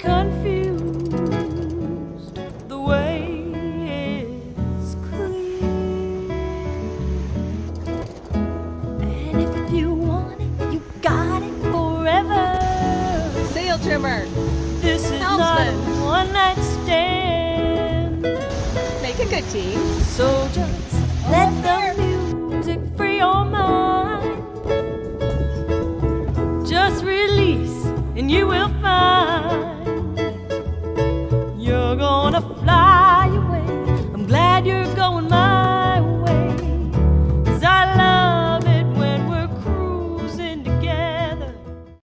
confused. The way is clear. And if you want it, you got it forever. Sail trimmer. This is not Helmsman. a one-night stand. Make a good team. So just let the music free your mind. Just release and you will find